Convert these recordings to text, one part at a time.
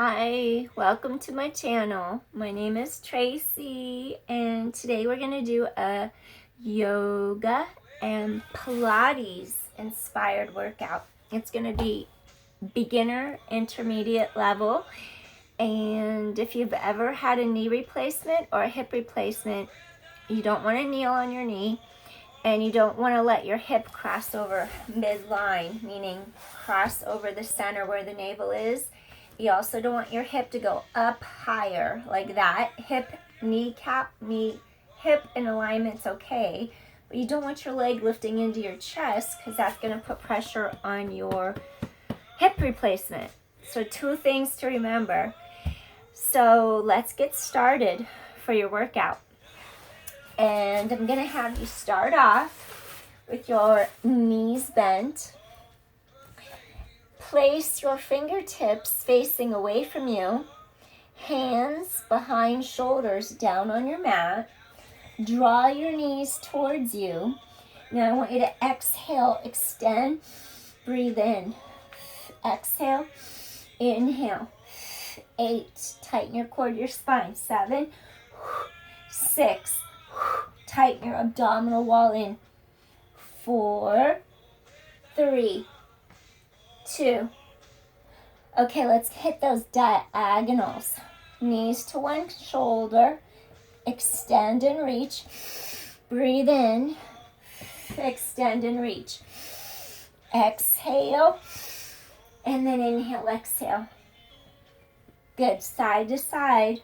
Hi, welcome to my channel. My name is Tracy and today we're going to do a yoga and Pilates inspired workout. It's going to be beginner, intermediate level, and if you've ever had a knee replacement or a hip replacement, you don't want to kneel on your knee and you don't want to let your hip cross over midline, meaning cross over the center where the navel is. You also don't want your hip to go up higher like that. Hip, kneecap, knee, hip in alignment's okay, but you don't want your leg lifting into your chest because that's going to put pressure on your hip replacement. So 2 things to remember. So let's get started for your workout. And I'm going to have you start off with your knees bent. Place your fingertips facing away from you, hands behind shoulders down on your mat. Draw your knees towards you. Now I want you to exhale, extend, breathe in. Exhale, inhale. 8, tighten your core to your spine. 7, 6, tighten your abdominal wall in. 4, 3, 2. Okay, let's hit those diagonals. Knees to one shoulder. Extend and reach. Breathe in. Extend and reach. Exhale. And then inhale, exhale. Good. Side to side.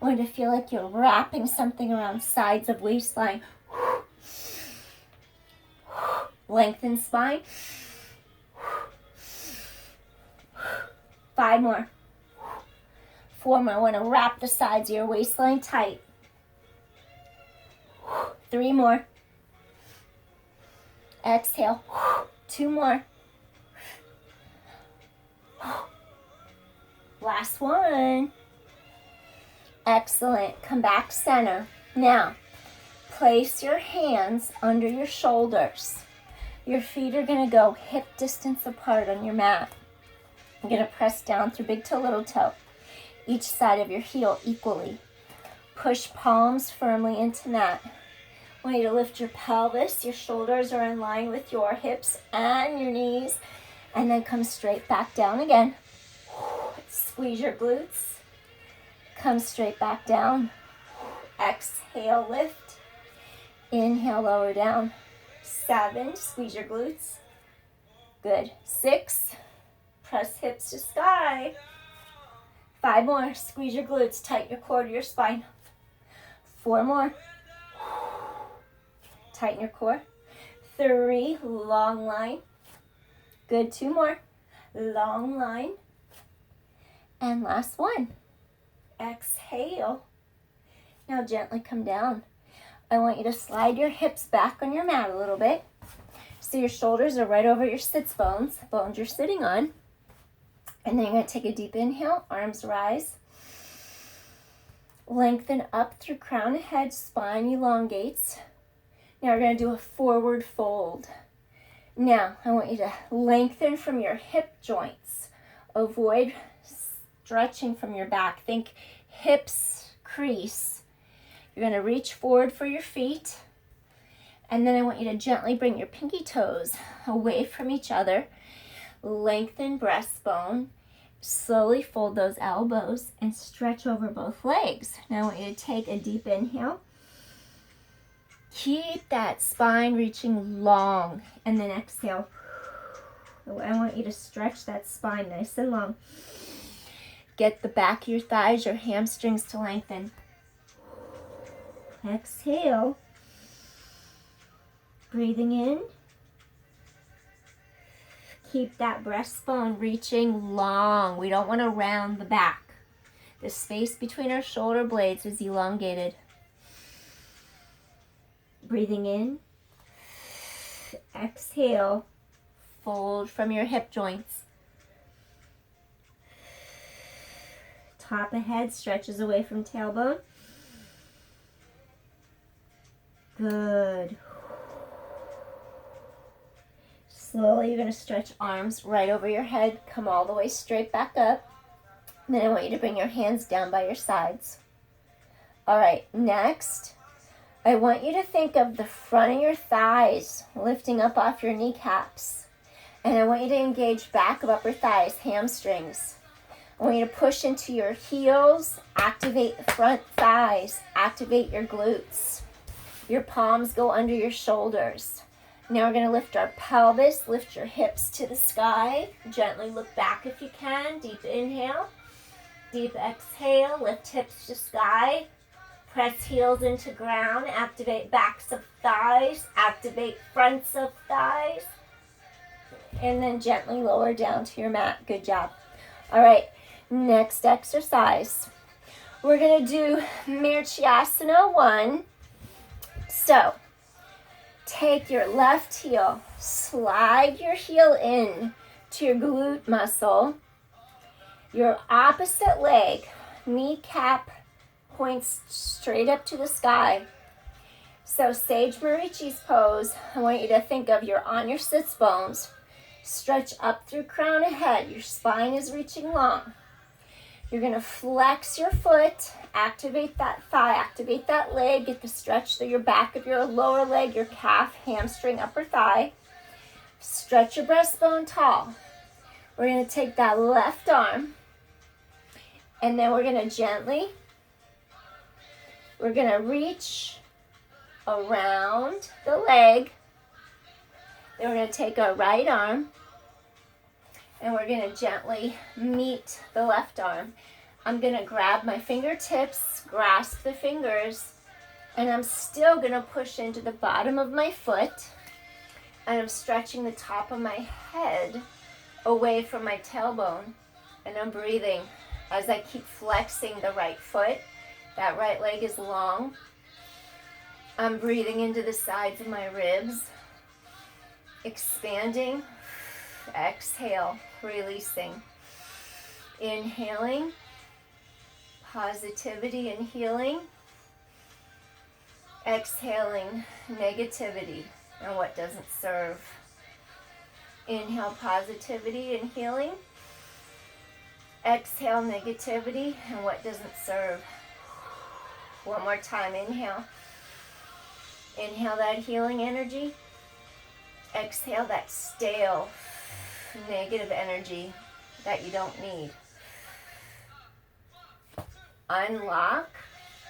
I want you to feel like you're wrapping something around sides of waistline. Lengthen spine. 5 more. 4 more. I want to wrap the sides of your waistline tight. 3 more. Exhale. 2 more. Last one. Excellent. Come back center. Now, place your hands under your shoulders. Your feet are going to go hip distance apart on your mat. You're going to press down through big toe, little toe, each side of your heel equally. Push palms firmly into mat. I want you to lift your pelvis. Your shoulders are in line with your hips and your knees. And then come straight back down again. Squeeze your glutes. Come straight back down. Exhale, lift. Inhale, lower down. 7, squeeze your glutes. Good. 6, press hips to sky. 5 more, squeeze your glutes, tighten your core to your spine. 4 more. Tighten your core. 3, long line. Good, 2 more. Long line. And last one. Exhale. Now gently come down. I want you to slide your hips back on your mat a little bit. So your shoulders are right over your sits bones you're sitting on. And then you're going to take a deep inhale, arms rise. Lengthen up through crown and head, spine elongates. Now we're going to do a forward fold. Now I want you to lengthen from your hip joints. Avoid stretching from your back. Think hips crease. You're going to reach forward for your feet. And then I want you to gently bring your pinky toes away from each other. Lengthen breastbone. Slowly fold those elbows and stretch over both legs. Now I want you to take a deep inhale. Keep that spine reaching long. And then exhale. I want you to stretch that spine nice and long. Get the back of your thighs, your hamstrings to lengthen. Exhale. Breathing in. Keep that breastbone reaching long. We don't want to round the back. The space between our shoulder blades is elongated. Breathing in. Exhale. Fold from your hip joints. Top of head stretches away from tailbone. Good. Slowly, you're going to stretch arms right over your head. Come all the way straight back up. Then I want you to bring your hands down by your sides. All right, next, I want you to think of the front of your thighs lifting up off your kneecaps. And I want you to engage back of upper thighs, hamstrings. I want you to push into your heels, activate the front thighs, activate your glutes. Your palms go under your shoulders. Now we're going to lift our pelvis, lift your hips to the sky. Gently look back if you can. Deep inhale, deep exhale, lift hips to sky. Press heels into ground, activate backs of thighs, activate fronts of thighs. And then gently lower down to your mat. Good job. All right, next exercise. We're going to do Marichyasana 1. So, take your left heel, slide your heel in to your glute muscle. Your opposite leg, kneecap points straight up to the sky. So Sage Marichy's pose, I want you to think of you're on your sits bones. Stretch up through crown of head. Your spine is reaching long. You're going to flex your foot, activate that thigh, activate that leg, get the stretch through your back of your lower leg, your calf, hamstring, upper thigh. Stretch your breastbone tall. We're going to take that left arm, and then we're going to reach around the leg. Then we're going to take our right arm, and we're going to gently meet the left arm. I'm going to grab my fingertips, grasp the fingers, and I'm still going to push into the bottom of my foot, and I'm stretching the top of my head away from my tailbone, and I'm breathing as I keep flexing the right foot. That right leg is long. I'm breathing into the sides of my ribs, expanding. Exhale, releasing. Inhaling, positivity and healing. Exhaling, negativity and what doesn't serve. Inhale, positivity and healing. Exhale, negativity and what doesn't serve. One more time, inhale. Inhale that healing energy. Exhale that stale, negative energy that you don't need. Unlock,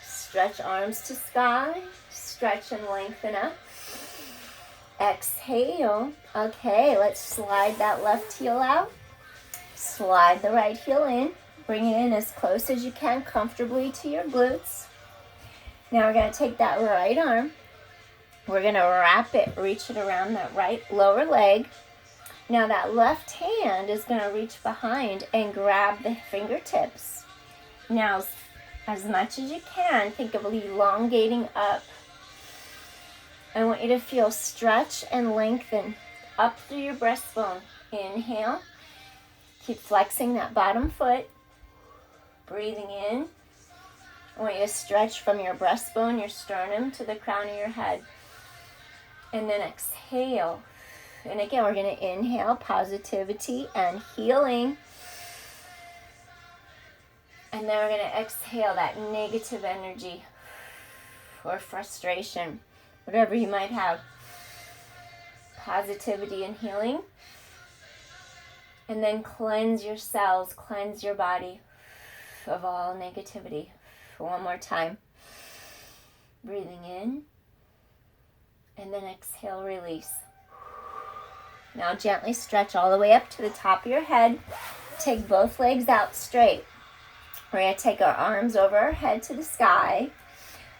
stretch arms to sky, stretch and lengthen up. Exhale. Okay, let's slide that left heel out. Slide the right heel in. Bring it in as close as you can comfortably to your glutes. Now we're going to take that right arm. We're going to wrap it, reach it around that right lower leg. Now that left hand is going to reach behind and grab the fingertips. Now, as much as you can, think of elongating up. I want you to feel stretch and lengthen up through your breastbone. Inhale. Keep flexing that bottom foot. Breathing in. I want you to stretch from your breastbone, your sternum, to the crown of your head. And then exhale. And again, we're going to inhale positivity and healing. And then we're going to exhale that negative energy or frustration, whatever you might have. Positivity and healing. And then cleanse your cells, cleanse your body of all negativity. One more time. Breathing in. And then exhale, release. Now gently stretch all the way up to the top of your head. Take both legs out straight. We're going to take our arms over our head to the sky.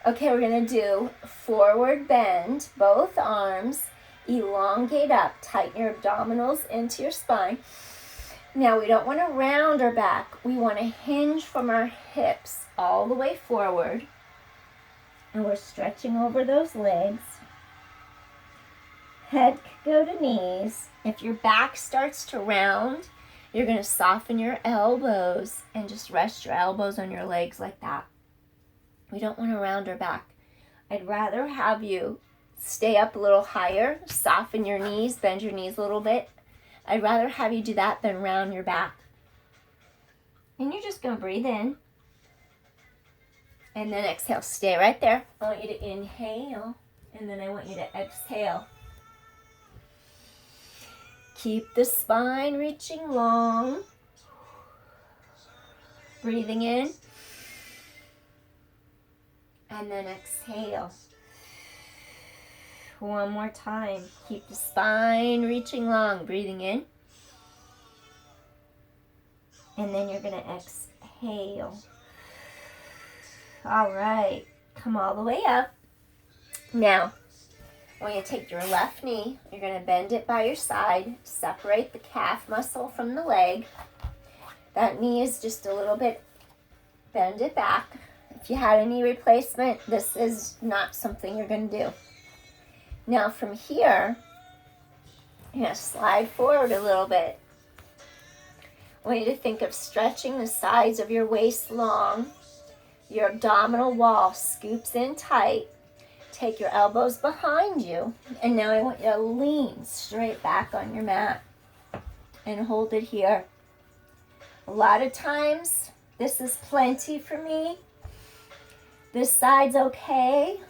Okay, we're going to do forward bend, both arms. Elongate up. Tighten your abdominals into your spine. Now we don't want to round our back. We want to hinge from our hips all the way forward. And we're stretching over those legs. Head could go to knees. If your back starts to round, you're going to soften your elbows and just rest your elbows on your legs like that. We don't want to round our back. I'd rather have you stay up a little higher, soften your knees, bend your knees a little bit. I'd rather have you do that than round your back. And you're just going to breathe in. And then exhale. Stay right there. I want you to inhale. And then I want you to exhale. Keep the spine reaching long. Breathing in. And then exhale. One more time. Keep the spine reaching long. Breathing in. And then you're going to exhale. All right. Come all the way up. Now, I want you to take your left knee. You're going to bend it by your side. Separate the calf muscle from the leg. That knee is just a little bit, bend it back. If you had a knee replacement, this is not something you're going to do. Now from here, you're going to slide forward a little bit. I want you to think of stretching the sides of your waist long. Your abdominal wall scoops in tight. Take your elbows behind you. And now I want you to lean straight back on your mat and hold it here. A lot of times, this is plenty for me. This side's okay.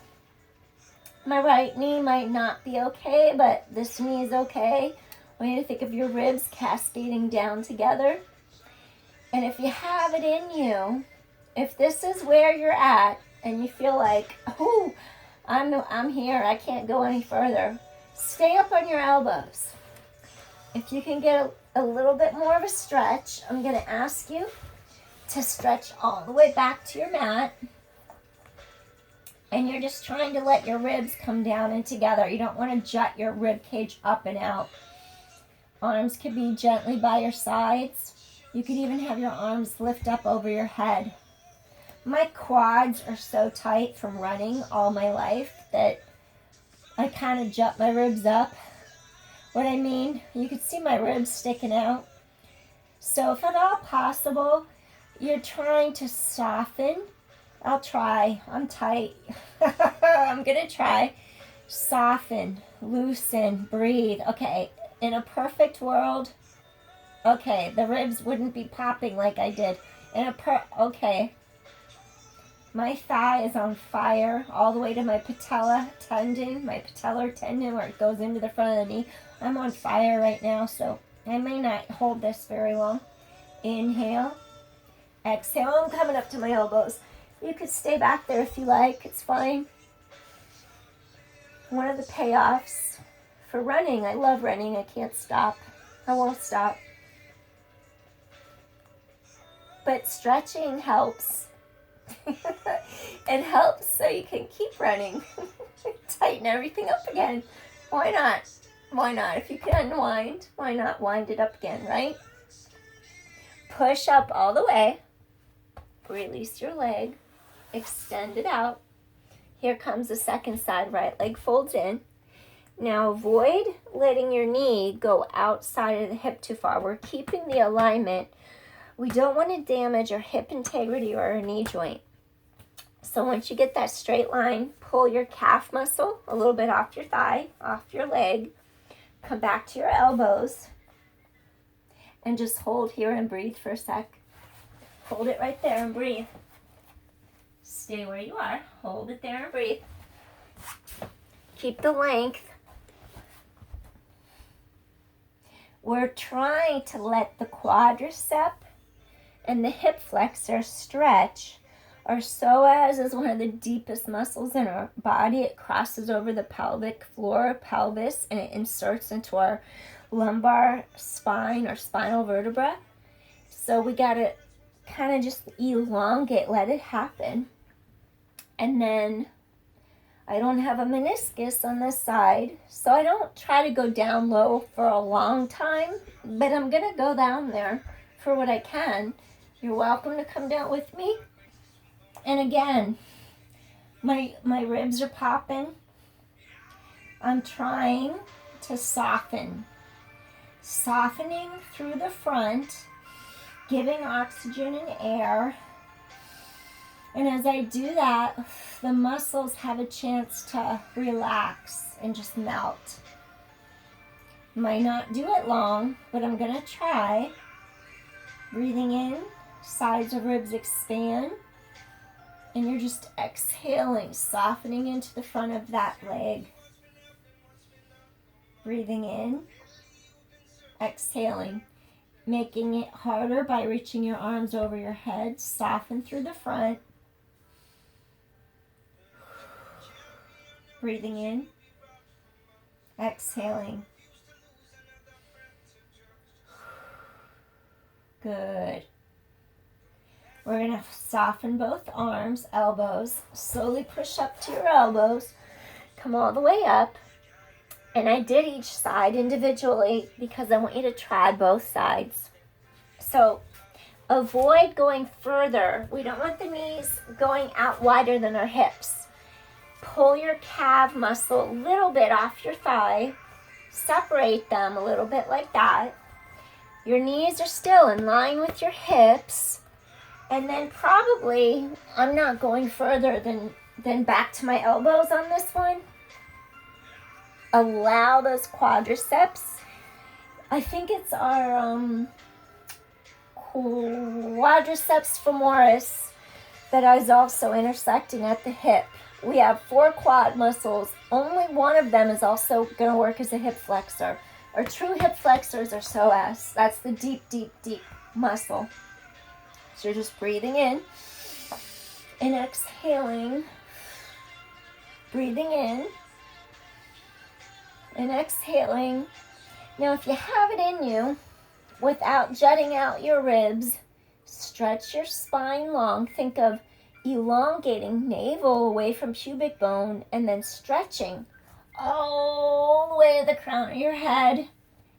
My right knee might not be okay, but this knee is okay. I want you to think of your ribs cascading down together. And if you have it in you, if this is where you're at and you feel like, oh, I'm here, I can't go any further, stay up on your elbows. If you can get a little bit more of a stretch, I'm going to ask you to stretch all the way back to your mat. And you're just trying to let your ribs come down and together. You don't want to jut your rib cage up and out. Arms can be gently by your sides. You could even have your arms lift up over your head. My quads are so tight from running all my life that I kind of jut my ribs up. What I mean, you can see my ribs sticking out. So if at all possible, you're trying to soften. I'll try. I'm tight. I'm going to try. Soften, loosen, breathe. Okay, in a perfect world, okay, the ribs wouldn't be popping like I did. Okay. My thigh is on fire all the way to my patellar tendon where it goes into the front of the knee. I'm on fire right now, so I may not hold this very long. Inhale. Exhale. I'm coming up to my elbows. You could stay back there if you like. It's fine. One of the payoffs for running, I love running. I can't stop. I won't stop. But stretching helps. It helps so you can keep running. Tighten everything up again. Why not? Why not? If you can unwind, why not wind it up again, right? Push up all the way. Release your leg. Extend it out. Here comes the second side. Right leg folds in. Now avoid letting your knee go outside of the hip too far. We're keeping the alignment. We don't want to damage our hip integrity or our knee joint. So once you get that straight line, pull your calf muscle a little bit off your thigh, off your leg. Come back to your elbows. And just hold here and breathe for a sec. Hold it right there and breathe. Stay where you are. Hold it there and breathe. Keep the length. We're trying to let the quadricep and the hip flexor stretch. Our psoas is one of the deepest muscles in our body. It crosses over the pelvic floor, pelvis, and it inserts into our lumbar spine or spinal vertebra. So we got to kind of just elongate, let it happen. And then I don't have a meniscus on this side, so I don't try to go down low for a long time, but I'm going to go down there for what I can. You're welcome to come down with me. And again, my ribs are popping. I'm trying to soften. Softening through the front, giving oxygen and air. And as I do that, the muscles have a chance to relax and just melt. Might not do it long, but I'm going to try. Breathing in Sides of ribs expand. And you're just exhaling, softening into the front of that leg. Breathing in. Exhaling. Making it harder by reaching your arms over your head. Soften through the front. Breathing in. Exhaling. Good. We're going to soften both arms, elbows. Slowly push up to your elbows. Come all the way up. And I did each side individually because I want you to try both sides. So avoid going further. We don't want the knees going out wider than our hips. Pull your calf muscle a little bit off your thigh. Separate them a little bit like that. Your knees are still in line with your hips. And then probably, I'm not going further than back to my elbows on this one. Allow those quadriceps. I think it's our quadriceps femoris that is also intersecting at the hip. We have 4 quad muscles. Only one of them is also going to work as a hip flexor. Our true hip flexors are psoas. That's the deep, deep, deep muscle. So you're just breathing in and exhaling. Breathing in and exhaling. Now, if you have it in you, without jutting out your ribs, stretch your spine long. Think of elongating navel away from pubic bone and then stretching all the way to the crown of your head.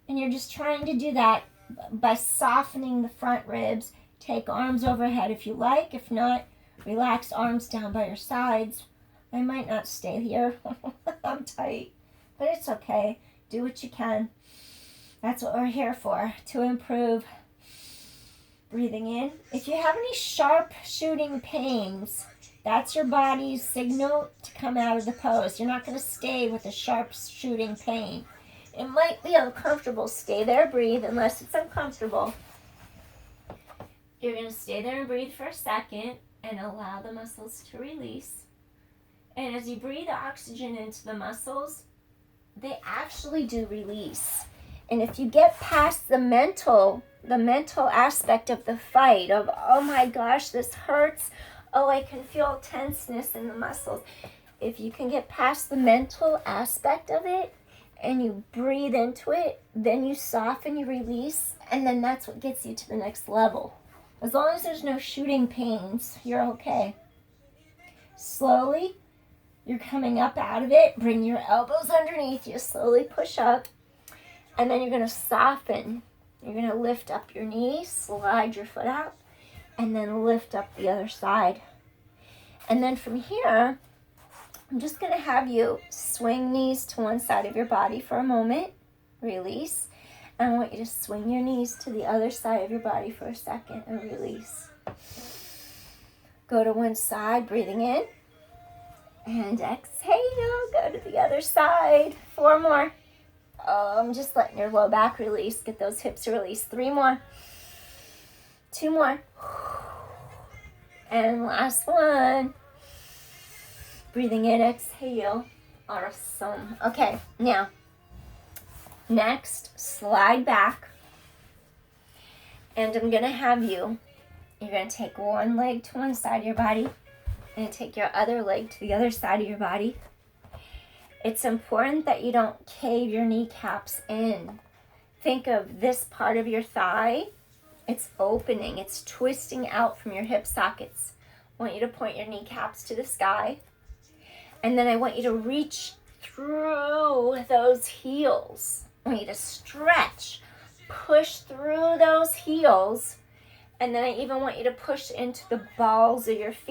And you're just trying to do that by softening the front ribs. Take arms overhead if you like. If not, relax arms down by your sides. I might not stay here. I'm tight. But it's okay. Do what you can. That's what we're here for, to improve. Breathing in. If you have any sharp shooting pains, that's your body's signal to come out of the pose. You're not going to stay with a sharp shooting pain. It might be uncomfortable. Stay there, breathe, unless it's uncomfortable. You're going to stay there and breathe for a second and allow the muscles to release. And as you breathe oxygen into the muscles, they actually do release. And if you get past the mental aspect of the fight of, oh my gosh, this hurts. Oh, I can feel tenseness in the muscles. If you can get past the mental aspect of it and you breathe into it, then you soften, you release, and then that's what gets you to the next level. As long as there's no shooting pains, you're okay. Slowly, you're coming up out of it. Bring your elbows underneath you. Slowly push up. And then you're going to soften. You're going to lift up your knees, slide your foot out, and then lift up the other side. And then from here, I'm just going to have you swing knees to one side of your body for a moment. Release. I want you to swing your knees to the other side of your body for a second and release. Go to one side, breathing in. And exhale, go to the other side. 4 more. I'm just letting your low back release. Get those hips released. 3 more. 2 more. And last one. Breathing in, exhale. Awesome. Okay, now. Next, slide back. And I'm going to have you're going to take one leg to one side of your body and take your other leg to the other side of your body. It's important that you don't cave your kneecaps in. Think of this part of your thigh. It's opening. It's twisting out from your hip sockets. I want you to point your kneecaps to the sky. And then I want you to reach through those heels. I want you to stretch, push through those heels, and then I even want you to push into the balls of your feet.